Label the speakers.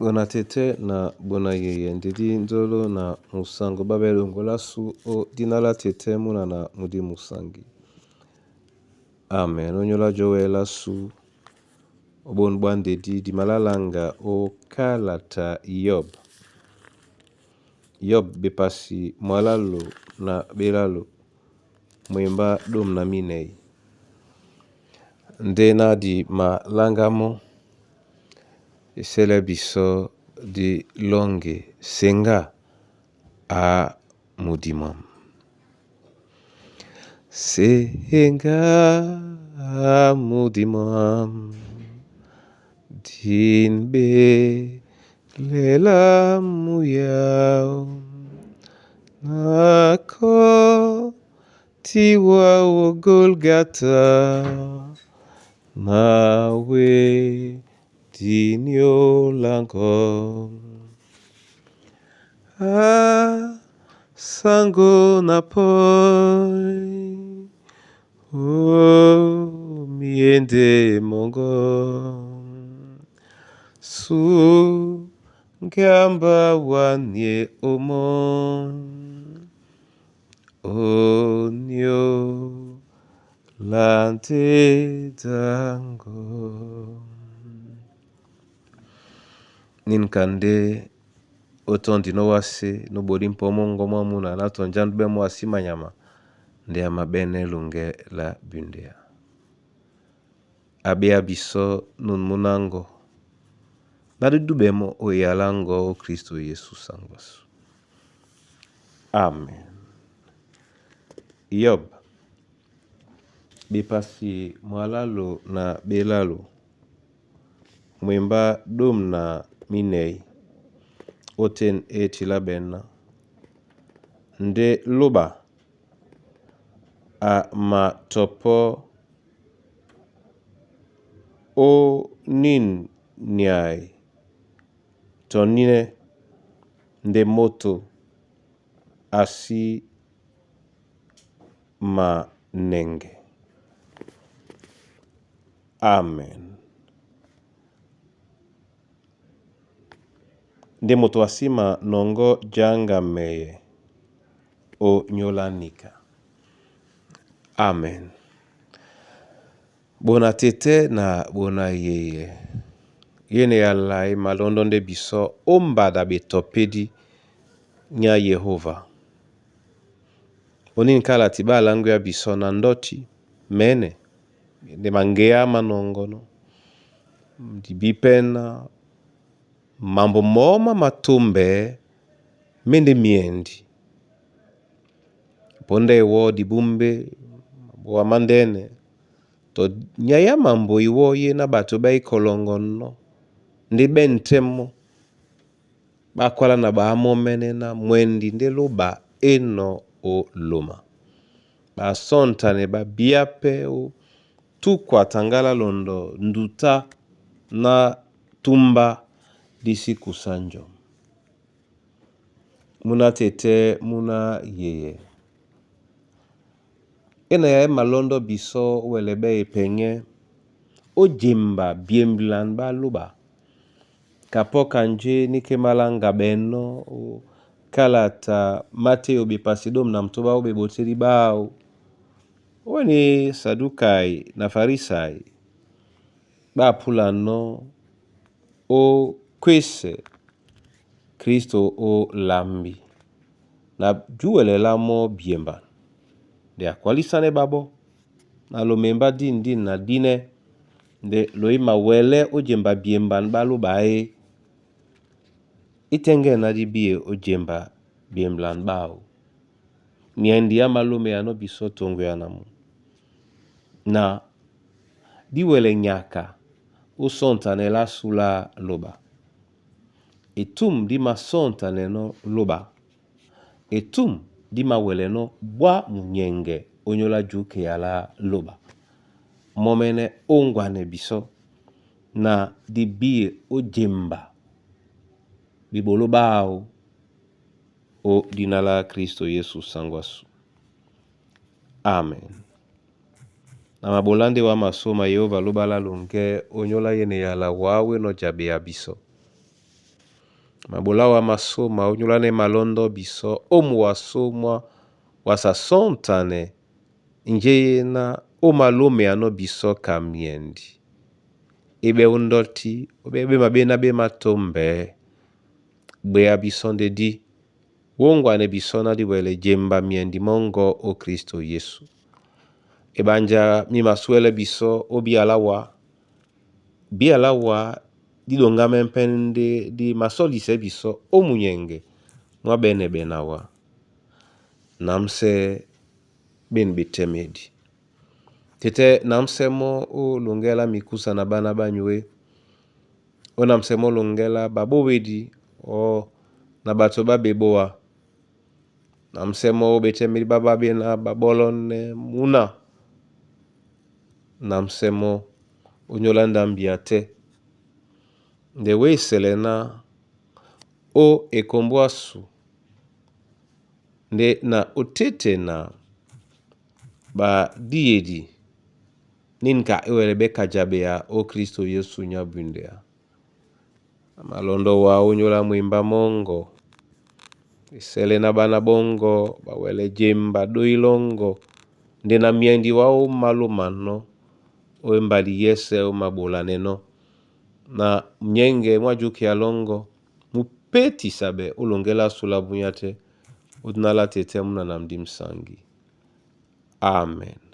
Speaker 1: Bona tete na bona yeye ndidi ndolo na musango babelo ngola su o dinala tete muna na mudi musangi. Amen. Onyola joela su obon bwande di malalanga o kalata Yob. Yob bepasi mwalalo na belalo mwemba dom na minei. Ndena di malangamo esele biso di longe senga a mudimam. Senga a mudimam dinbe lela muyao nako tiwa o Golgata nawe dinyo lango sango na poi o miende mongo su ngamba wanye omon onyo lante tango. Ninkande otondi no wase no bolimpo mongo mwamuna na tonjan be mwasi manyama nde amabene lunge la bundea. Abea biso nun munango na dudubemo oyalango o Kristo Yesu sangwasu. Amen. Yob bepasi mwalalo na belalo mwemba dom na minei oten etila benna nde loba a matopo o nin nyai tonine nde moto asi ma nenge. Amen. Nde moto asima nongo janga meye o nyolanika. Amen. Bona tete na bona yeye. Yene yalai malondo nde biso ombada betopedi nya Yehova. Oni nkala tiba langu ya biso na ndoti mene. Nde mangea manongono. Dibipena mambo moma matumbe mende miendi. Ponde iwo dibumbe wa mandene to nyaya mambo iwo ye na batoba ikolongono ndi bentemo bakwala na bahamo menena mwendi nde loba eno o loma ba sontane ba biape o tukwa tangala londo nduta na tumba disi kusanjo. Muna tete muna yeye. Ena ya malondo biso welebe penye o jimba biemblan ba luba. Kapoka nje nike malanga beno o kalata Mateo bepasidom na mtoba ube boteri bao. Wani Sadukai na Farisai ba pulano o kwese Kristo o lambi na juwele lamo biemba. De akwalisane babo na lo memba din na dine de loima wele o jemba biemba nbalu bae itenge na dibie o jemba biemba nbao niendi ya malume ya no bisoto ngwe ya namu na diwele nyaka o sontane la sula loba etum di ma sontane no loba etum di ma wele no bwa munyenge onyola juke ya la loba momene ongwane biso na dibie o jemba bibolo bao o dinala Kristo Yesu sangwasu. Amen. Na mabolande wa masoma Yehova lubala lunge onyola yene yala wawe no jabe abiso. mabola wa masoma onyolane malondo biso omu wasomwa wasasontane nje na omalome ano biso kamiendi ibe undoti obebe mabena be matombe bea bisonde di wongwane bisona di wele jemba miendi mongo o Kristo Yesu ebanja mimasuele biso obialawa bialawa didonga mempende di masolise biso omunyenge mwa bene benawa namse ben bitemedi tete namsemo o longela mikusa na bana banywe o namsemo longela babowedi o na bato babeboa namsemo betemedi baba bena babolone muna namsemo onyolanda mbiate nde we selena o ekomboasu nde na otete na ba diedi ninka ewelebe kajabea o Kristo Yesu nyabundea malondo wa onyola mwimba mongo selena bana bongo bawele jemba doilongo nde na miendi wao malumano o mbali yese o mabola neno na mnyenge mwajuki alongo mupeti sabe ulongela sula bunyate udnala tete muna namdi msangi. Amen.